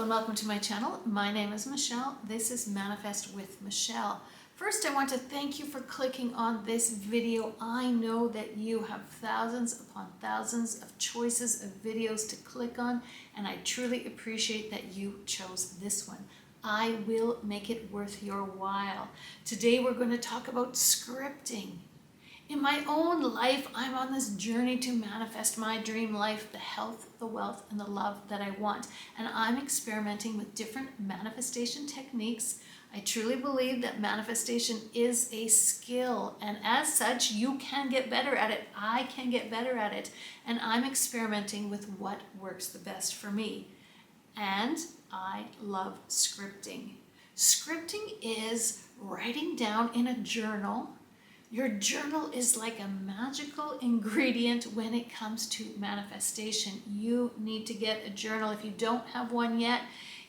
and welcome to my channel. My name is Michelle. This is Manifest with Michelle. First, I want to thank you for clicking on this video. I know that you have thousands upon thousands of choices of videos to click on, and I truly appreciate that you chose this one. I will make it worth your while. Today, we're going to talk about scripting. In my own life, I'm on this journey to manifest my dream life, the health, the wealth, and the love that I want. And I'm experimenting with different manifestation techniques. I truly believe that manifestation is a skill, and as such, you can get better at it. I can get better at it, and I'm experimenting with what works the best for me. And I love scripting. Scripting is writing down in a journal. Your journal is like a magical ingredient when it comes to manifestation. You need to get a journal. If you don't have one yet,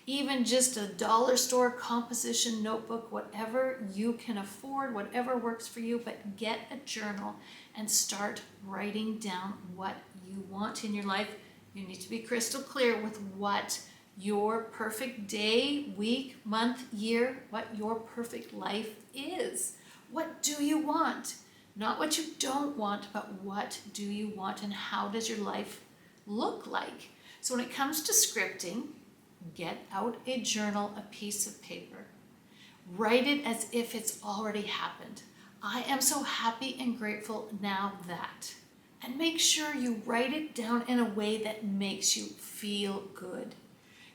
even just a dollar store composition notebook, whatever you can afford, whatever works for you, but get a journal and start writing down what you want in your life. You need to be crystal clear with what your perfect day, week, month, year, what your perfect life is. What do you want? Not what you don't want, but what do you want and how does your life look like? So when it comes to scripting, get out a journal, a piece of paper. Write it as if it's already happened. I am so happy and grateful now that. And make sure you write it down in a way that makes you feel good.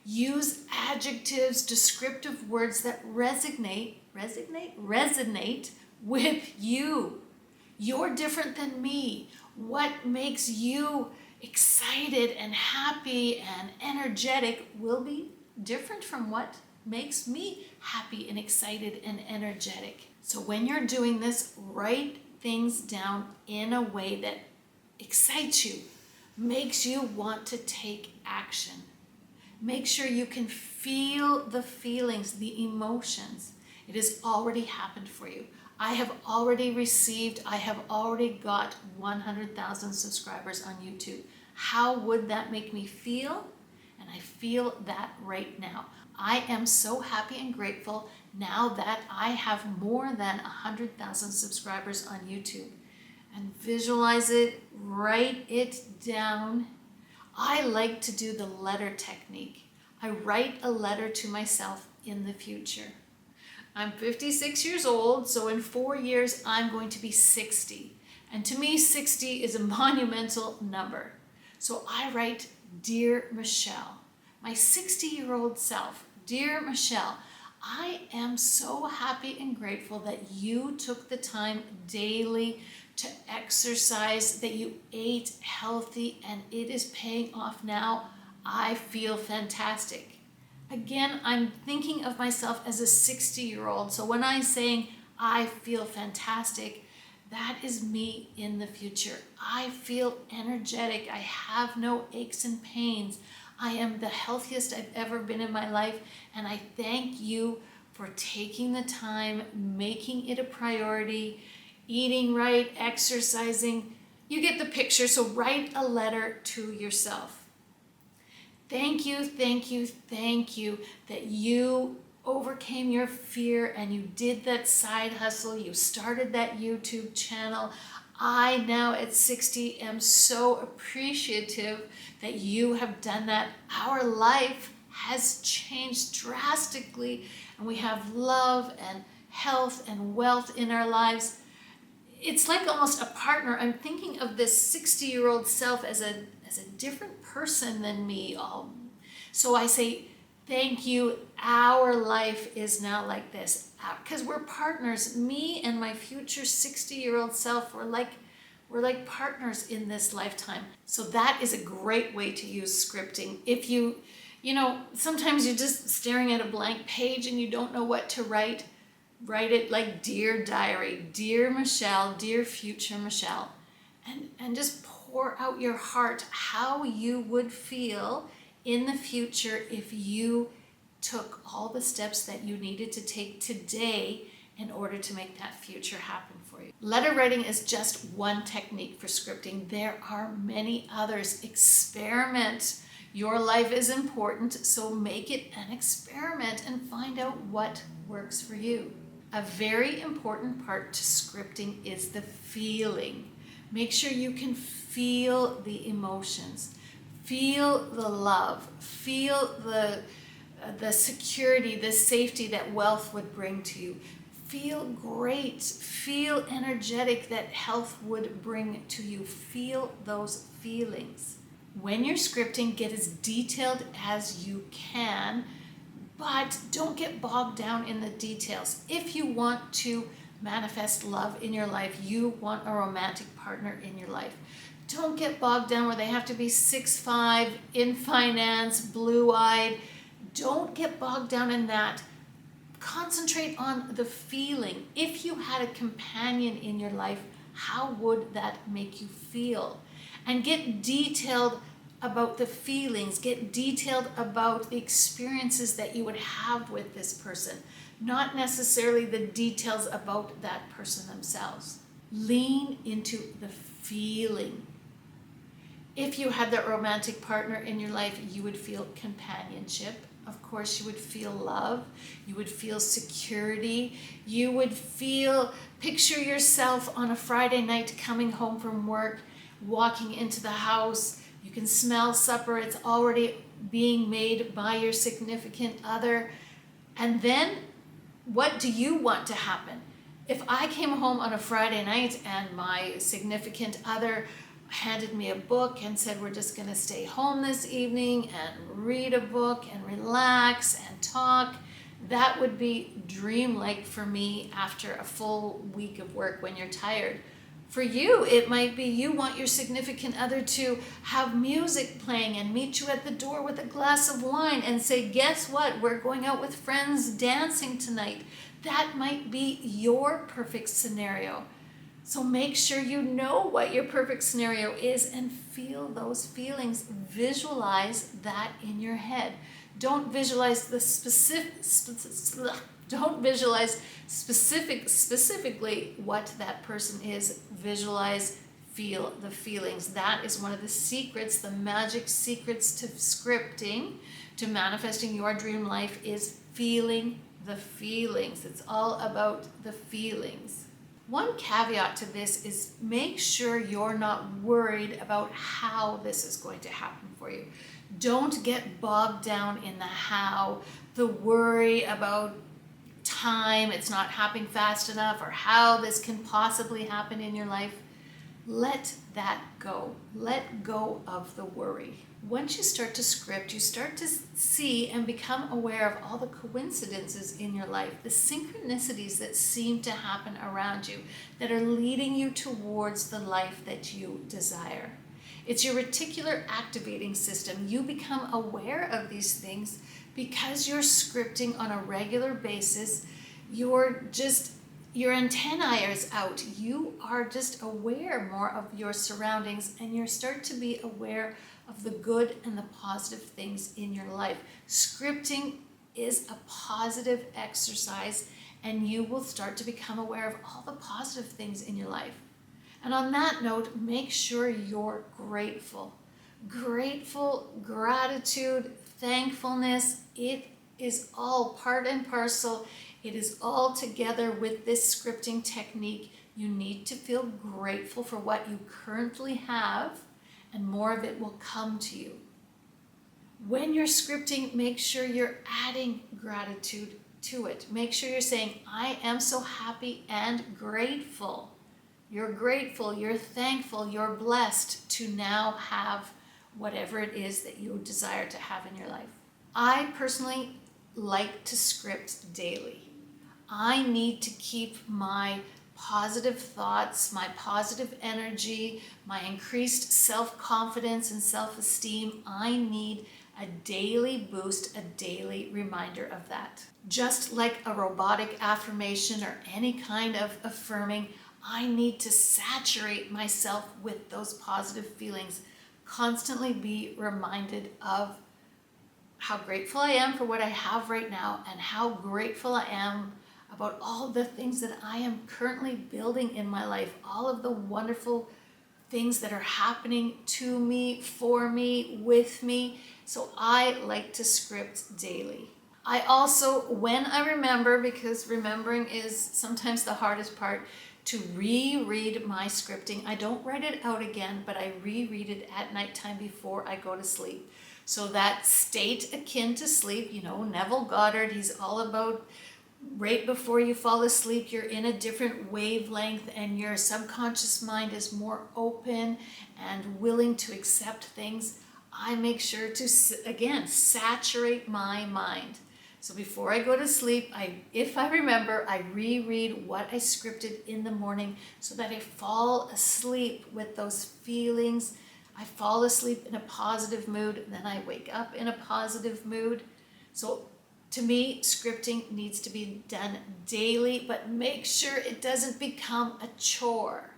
Use adjectives, descriptive words that resonate with you. You're different than me. What makes you excited and happy and energetic will be different from what makes me happy and excited and energetic. So when you're doing this, write things down in a way that excites you, makes you want to take action. Make sure you can feel the feelings, the emotions. It has already happened for you. I have already got 100,000 subscribers on YouTube. How would that make me feel? And I feel that right now. I am so happy and grateful now that I have more than 100,000 subscribers on YouTube. And visualize it, write it down. I like to do the letter technique. I write a letter to myself in the future. I'm 56 years old, so in 4 years, I'm going to be 60. And to me, 60 is a monumental number. So I write, Dear Michelle, my 60-year-old self, Dear Michelle, I am so happy and grateful that you took the time daily to exercise, that you ate healthy, and it is paying off now. I feel fantastic. Again, I'm thinking of myself as a 60-year-old. So when I'm saying I feel fantastic, that is me in the future. I feel energetic. I have no aches and pains. I am the healthiest I've ever been in my life. And I thank you for taking the time, making it a priority, eating right, exercising. You get the picture. So write a letter to yourself. Thank you that you overcame your fear and you did that side hustle. You started that YouTube channel. I now at 60 am so appreciative that you have done that. Our life has changed drastically and we have love and health and wealth in our lives. It's like almost a partner. I'm thinking of this 60-year-old self as a different person than me. So I say, thank you. Our life is now like this. Because we're partners. Me and my future 60-year-old self, we're like partners in this lifetime. So that is a great way to use scripting. If you sometimes you're just staring at a blank page and you don't know what to write. Write it like Dear Diary, Dear Michelle, Dear Future Michelle, and just pour out your heart how you would feel in the future if you took all the steps that you needed to take today in order to make that future happen for you. Letter writing is just one technique for scripting. There are many others. Experiment. Your life is important, so make it an experiment and find out what works for you. A very important part to scripting is the feeling. Make sure you can feel the emotions, feel the love, feel the security, the safety that wealth would bring to you. Feel great, feel energetic that health would bring to you. Feel those feelings. When you're scripting, get as detailed as you can, but don't get bogged down in the details. If you want to manifest love in your life, you want a romantic partner in your life, don't get bogged down where they have to be 6'5", in finance, blue-eyed. Don't get bogged down in that. Concentrate on the feeling. If you had a companion in your life, how would that make you feel? And get detailed about the feelings, get detailed about the experiences that you would have with this person, not necessarily the details about that person themselves. Lean into the feeling. If you had that romantic partner in your life, you would feel companionship. Of course, you would feel love. You would feel security. You would picture yourself on a Friday night coming home from work, walking into the house. You can smell supper. It's already being made by your significant other. And then, what do you want to happen? If I came home on a Friday night and my significant other handed me a book and said, we're just going to stay home this evening and read a book and relax and talk, that would be dreamlike for me after a full week of work when you're tired. For you, it might be you want your significant other to have music playing and meet you at the door with a glass of wine and say, guess what? We're going out with friends dancing tonight. That might be your perfect scenario. So make sure you know what your perfect scenario is and feel those feelings. Visualize that in your head. Don't visualize specifically what that person is. Visualize, feel the feelings. That is one of the secrets, the magic secrets to scripting, to manifesting your dream life, is feeling the feelings. It's all about the feelings. One caveat to this is make sure you're not worried about how this is going to happen for you. Don't get bogged down in the how, the worry about time, it's not happening fast enough, or how this can possibly happen in your life. Let that go. Let go of the worry. Once you start to script, you start to see and become aware of all the coincidences in your life, the synchronicities that seem to happen around you that are leading you towards the life that you desire. It's your reticular activating system. You become aware of these things because you're scripting on a regular basis. Your antennae is out. You are just aware more of your surroundings, and you start to be aware of the good and the positive things in your life. Scripting is a positive exercise, and you will start to become aware of all the positive things in your life. And on that note, make sure you're grateful. Grateful, gratitude, thankfulness, it is all part and parcel. It is all together with this scripting technique. You need to feel grateful for what you currently have, and more of it will come to you. When you're scripting, make sure you're adding gratitude to it. Make sure you're saying, I am so happy and grateful. You're grateful, you're thankful, you're blessed to now have whatever it is that you desire to have in your life. I personally like to script daily. I need to keep my positive thoughts, my positive energy, my increased self-confidence and self-esteem. I need a daily boost, a daily reminder of that. Just like a robotic affirmation or any kind of affirming, I need to saturate myself with those positive feelings, constantly be reminded of how grateful I am for what I have right now, and how grateful I am about all the things that I am currently building in my life, all of the wonderful things that are happening to me, for me, with me. So I like to script daily. I also, when I remember, because remembering is sometimes the hardest part, to reread my scripting. I don't write it out again, but I reread it at nighttime before I go to sleep. So that state akin to sleep, Neville Goddard, he's all about right before you fall asleep, you're in a different wavelength and your subconscious mind is more open and willing to accept things. I make sure to, again, saturate my mind. So before I go to sleep, if I remember, I reread what I scripted in the morning so that I fall asleep with those feelings. I fall asleep in a positive mood, then I wake up in a positive mood. So to me, scripting needs to be done daily, but make sure it doesn't become a chore.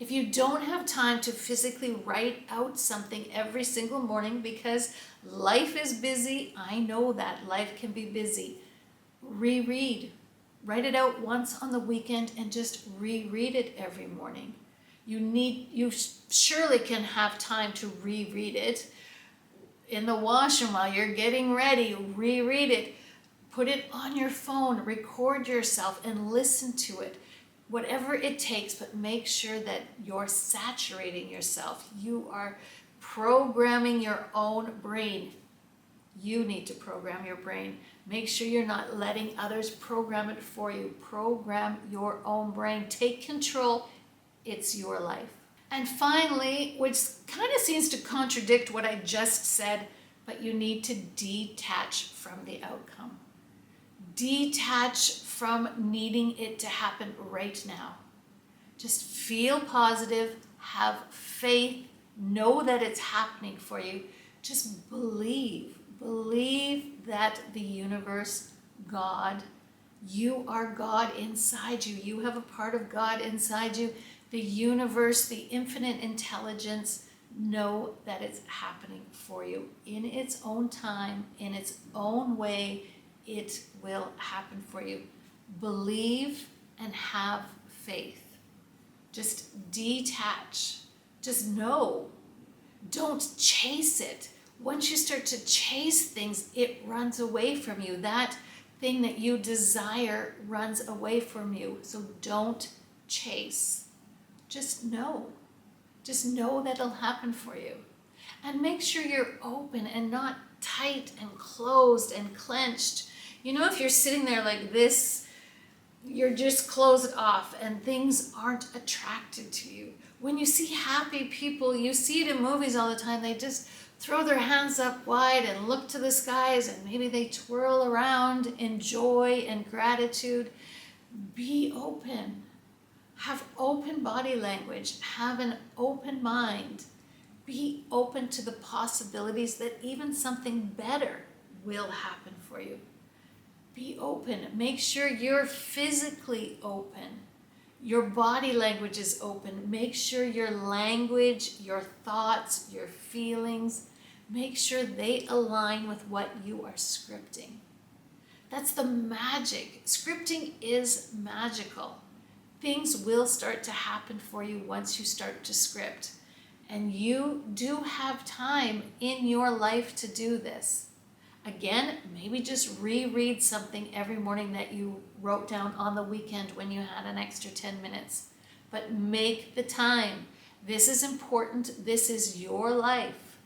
If you don't have time to physically write out something every single morning because life is busy, I know that life can be busy, reread. Write it out once on the weekend and just reread it every morning. You surely can have time to reread it. In the washroom while you're getting ready, reread it. Put it on your phone, record yourself and listen to it. Whatever it takes, but make sure that you're saturating yourself. You are programming your own brain. You need to program your brain. Make sure you're not letting others program it for you. Program your own brain. Take control. It's your life. And finally, which kind of seems to contradict what I just said, but you need to detach from the outcome. Detach from needing it to happen right now. Just feel positive, have faith, know that it's happening for you. Just believe that the universe, God, you are God inside you. You have a part of God inside you. The universe, the infinite intelligence, know that it's happening for you in its own time, in its own way. It will happen for you. Believe and have faith. Just detach. Just know. Don't chase it. Once you start to chase things, it runs away from you. That thing that you desire runs away from you. So don't chase. Just know. Just know that it'll happen for you. And make sure you're open and not tight and closed and clenched. If you're sitting there like this, you're just closed off and things aren't attracted to you. When you see happy people, you see it in movies all the time, they just throw their hands up wide and look to the skies and maybe they twirl around in joy and gratitude. Be open. Have open body language. Have an open mind. Be open to the possibilities that even something better will happen for you. Be open. Make sure you're physically open. Your body language is open. Make sure your language, your thoughts, your feelings, make sure they align with what you are scripting. That's the magic. Scripting is magical. Things will start to happen for you once you start to script. And you do have time in your life to do this. Again, maybe just reread something every morning that you wrote down on the weekend when you had an extra 10 minutes. But make the time. This is important. This is your life.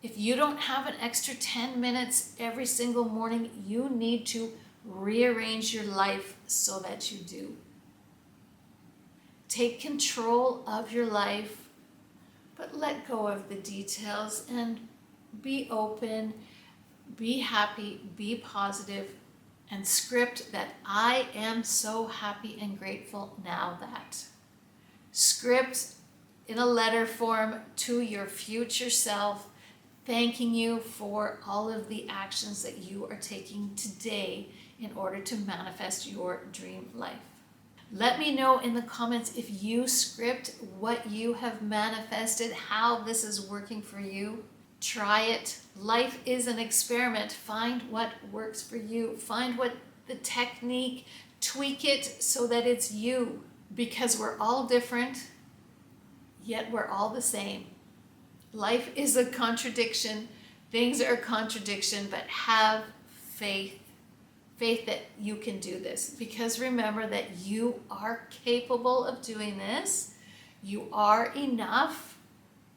If you don't have an extra 10 minutes every single morning, you need to rearrange your life so that you do. Take control of your life, but let go of the details and be open, be happy, be positive, and script that I am so happy and grateful now that. Script in a letter form to your future self, thanking you for all of the actions that you are taking today in order to manifest your dream life. Let me know in the comments if you script what you have manifested, how this is working for you. Try it. Life is an experiment. Find what works for you. Find what the technique, tweak it so that it's you. Because we're all different, yet we're all the same. Life is a contradiction. Things are a contradiction, but have faith. Faith that you can do this. Because remember that you are capable of doing this. You are enough.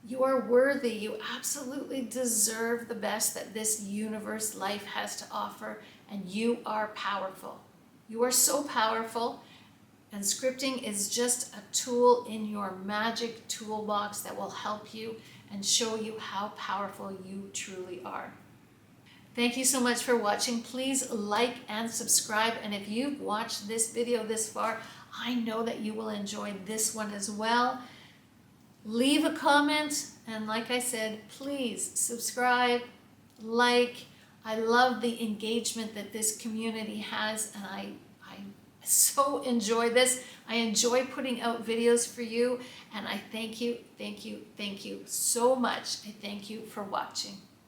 You are worthy. You absolutely deserve the best that this universe life has to offer. And you are powerful. You are so powerful. And scripting is just a tool in your magic toolbox that will help you and show you how powerful you truly are. Thank you so much for watching. Please like and subscribe. And if you've watched this video this far, I know that you will enjoy this one as well. Leave a comment. And like I said, please subscribe, like. I love the engagement that this community has, and I so enjoy this. I enjoy putting out videos for you, and I thank you so much. I thank you for watching.